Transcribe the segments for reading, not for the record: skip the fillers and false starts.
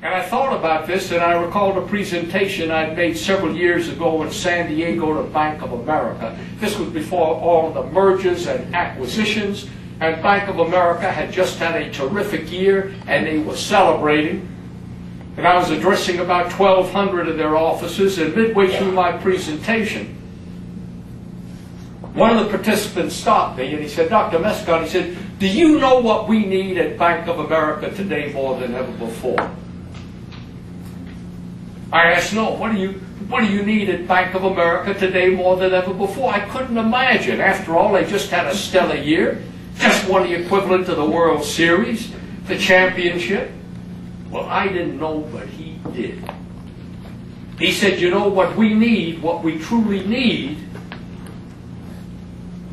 And I thought about this, and I recalled a presentation I'd made several years ago in San Diego to Bank of America. This was before all of the mergers and acquisitions, and Bank of America had just had a terrific year, and they were celebrating. And I was addressing about 1,200 of their offices, and midway through my presentation, one of the participants stopped me, and he said, "Dr. Mescon," he said, "do you know what we need at Bank of America today more than ever before?" I asked, "No, what do you need at Bank of America today more than ever before?" I couldn't imagine. After all, they just had a stellar year, just won the equivalent to the World Series, the championship. Well, I didn't know, but he did. He said, "You know what we need, what we truly need,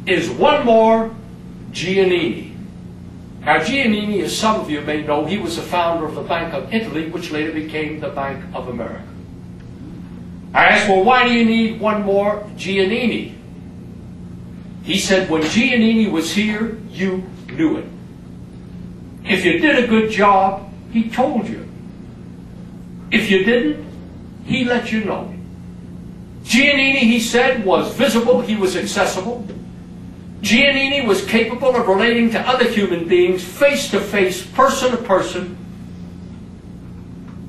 is one more Giannini." Now, Giannini, as some of you may know, he was the founder of the Bank of Italy, which later became the Bank of America. I asked, "Well, why do you need one more Giannini?" He said, "When Giannini was here, you knew it. If you did a good job, he told you. If you didn't, he let you know." Giannini, he said, was visible, he was accessible. Giannini was capable of relating to other human beings face to face, person to person.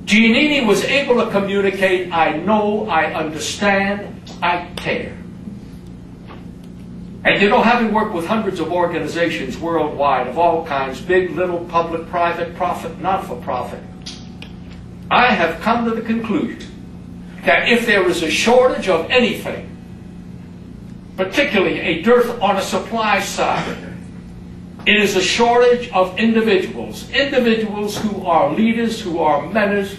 Giannini was able to communicate, "I know, I understand, I care." And you know, having worked with hundreds of organizations worldwide of all kinds, big, little, public, private, profit, not-for-profit, I have come to the conclusion that if there is a shortage of anything, particularly a dearth on a supply side, it is a shortage of individuals. Individuals who are leaders, who are mentors,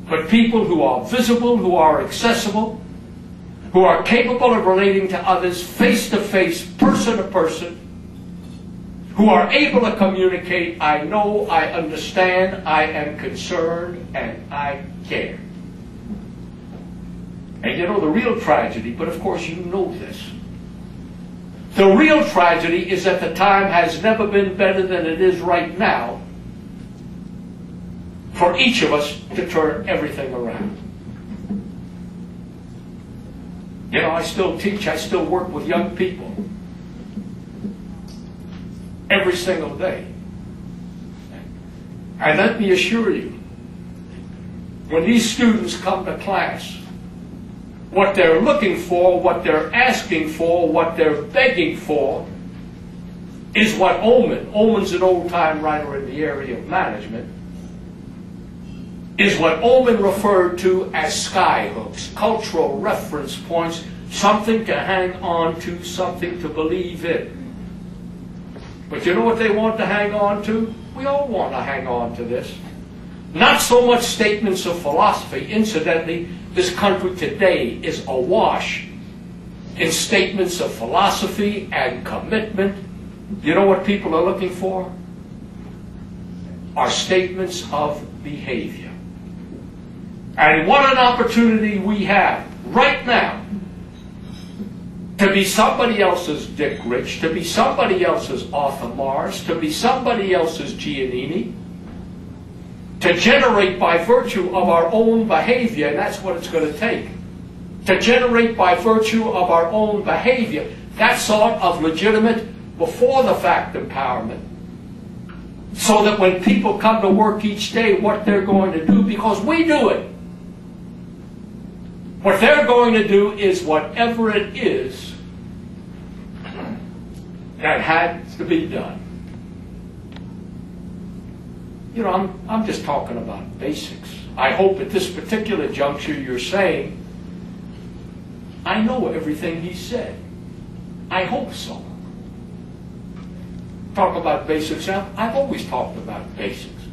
but people who are visible, who are accessible, who are capable of relating to others face to face, person to person, who are able to communicate, "I know, I understand, I am concerned, and I care." And you know the real tragedy, but of course you know this, the real tragedy is that the time has never been better than it is right now for each of us to turn everything around. You know, I still teach, I still work with young people every single day. And let me assure you, when these students come to class, what they're looking for, what they're asking for, what they're begging for, is what Ullman's an old-time writer in the area of management, is what Ullman referred to as skyhooks, cultural reference points, something to hang on to, something to believe in. But you know what they want to hang on to? We all want to hang on to this. Not so much statements of philosophy. Incidentally, this country today is awash in statements of philosophy and commitment. You know what people are looking for? Are statements of behavior. And what an opportunity we have right now to be somebody else's Dick Rich, to be somebody else's Arthur Morris, to be somebody else's Giannini, to generate by virtue of our own behavior, and that's what it's going to take, to generate by virtue of our own behavior that sort of legitimate before-the-fact empowerment, so that when people come to work each day, what they're going to do, because we do it, what they're going to do is whatever it is that had to be done. You know, I'm just talking about basics. I hope at this particular juncture you're saying, I know everything he said. I hope so. Talk about basics now. I've always talked about basics.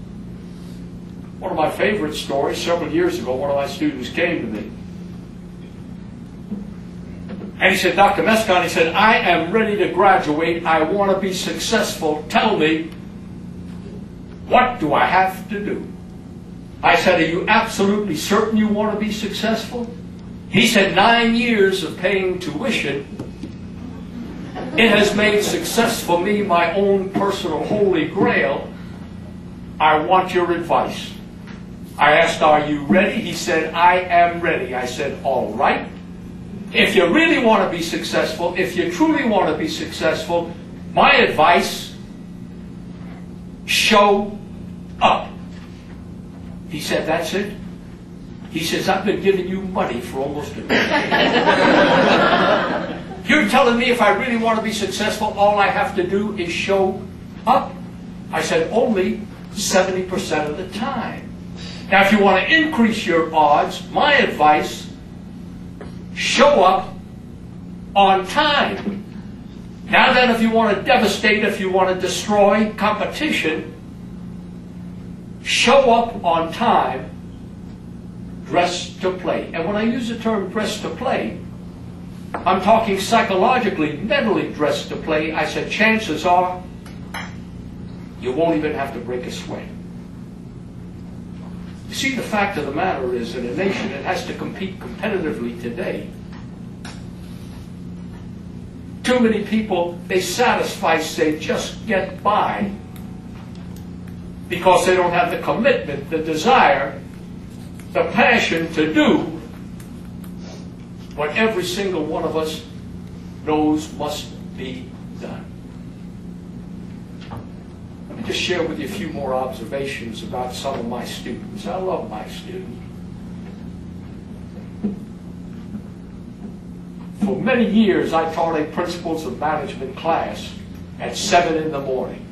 One of my favorite stories, several years ago, one of my students came to me. And he said, "Dr. Mescon," he said, "I am ready to graduate. I want to be successful. Tell me, what do I have to do?" I said, "Are you absolutely certain you want to be successful?" He said, 9 years of paying tuition, it has made success for me my own personal holy grail. I want your advice. I asked, are you ready? He said, I am ready. I said, all right. If you really want to be successful, if you truly want to be successful, my advice, show up. He said, that's it? He says, I've been giving you money for almost a decade. You're telling me if I really want to be successful, all I have to do is show up? I said, only 70% of the time. Now, if you want to increase your odds, my advice, show up on time. Now then, if you want to devastate, if you want to destroy competition, show up on time, dress to play. And when I use the term dress to play, I'm talking psychologically, mentally dress to play. I said, chances are, you won't even have to break a sweat. You see, the fact of the matter is, in a nation that has to compete competitively today, too many people, they satisfice, they just get by because they don't have the commitment, the desire, the passion to do what every single one of us knows must be done. Let me just share with you a few more observations about some of my students. I love my students. For many years, I taught a Principles of Management class at 7 in the morning.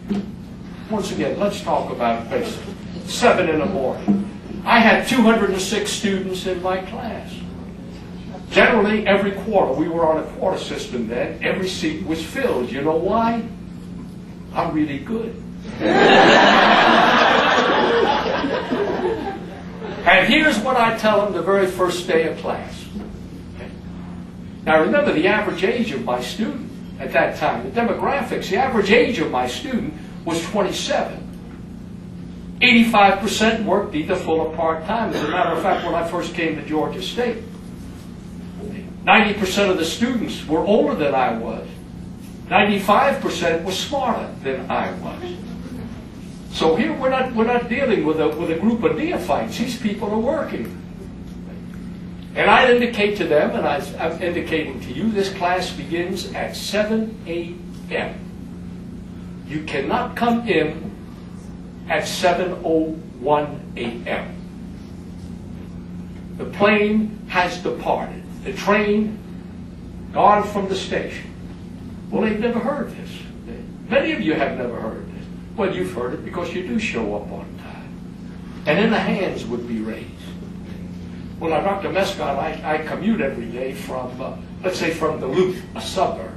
Once again, let's talk about basics. 7 in the morning. I had 206 students in my class. Generally, every quarter, we were on a quarter system then, every seat was filled. You know why? I'm really good. And here's what I tell them the very first day of class. Now remember the average age of my student at that time, the demographics, the average age of my student was 27. 85% worked either full or part-time. As a matter of fact, when I first came to Georgia State, 90% of the students were older than I was. 95% were smarter than I was. So here we're not dealing with a group of neophytes. These people are working. And I indicate to them, and I'm indicating to you, this class begins at 7 a.m. You cannot come in at 7:01 a.m. The plane has departed. The train gone from the station. Well, they've never heard this. Many of you have never heard this. Well, you've heard it because you do show up on time. And then the hands would be raised. Well, now, Dr. Mescon, I commute every day from, let's say, from Duluth, a suburb.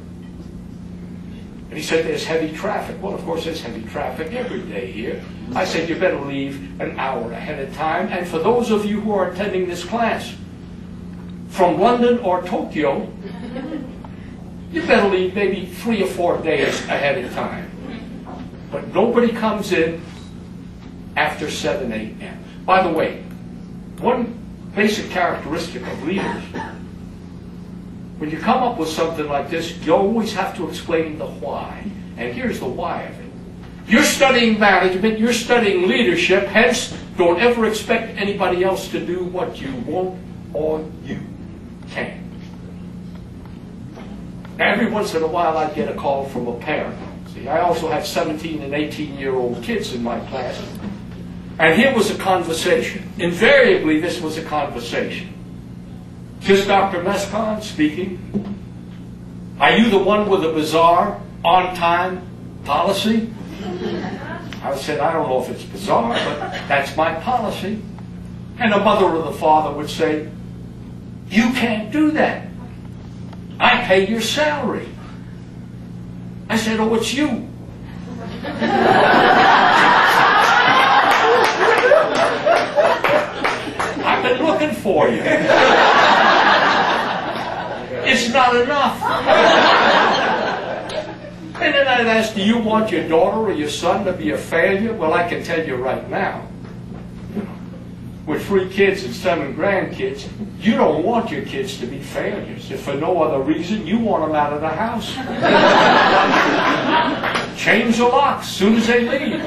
And he said, there's heavy traffic. Well, of course, there's heavy traffic every day here. I said, you better leave an hour ahead of time. And for those of you who are attending this class from London or Tokyo, you better leave maybe 3 or 4 days ahead of time. But nobody comes in after 7 a.m. By the way, one basic characteristic of leaders, when you come up with something like this, you always have to explain the why. And here's the why of it. You're studying management, you're studying leadership, hence don't ever expect anybody else to do what you want or you can. Every once in a while I'd get a call from a parent. See, I also had 17 and 18-year-old kids in my class. And here was a conversation. Invariably, this was a conversation. Just Dr. Mescon speaking. Are you the one with a bizarre, on-time policy? I said, I don't know if it's bizarre, but that's my policy. And the mother or the father would say, you can't do that. I pay your salary. I said, oh, it's you. I've been looking for you. It's not enough. And then I'd ask, do you want your daughter or your son to be a failure? Well, I can tell you right now, with 3 kids and 7 grandkids, you don't want your kids to be failures. If for no other reason, you want them out of the house. Change the locks as soon as they leave.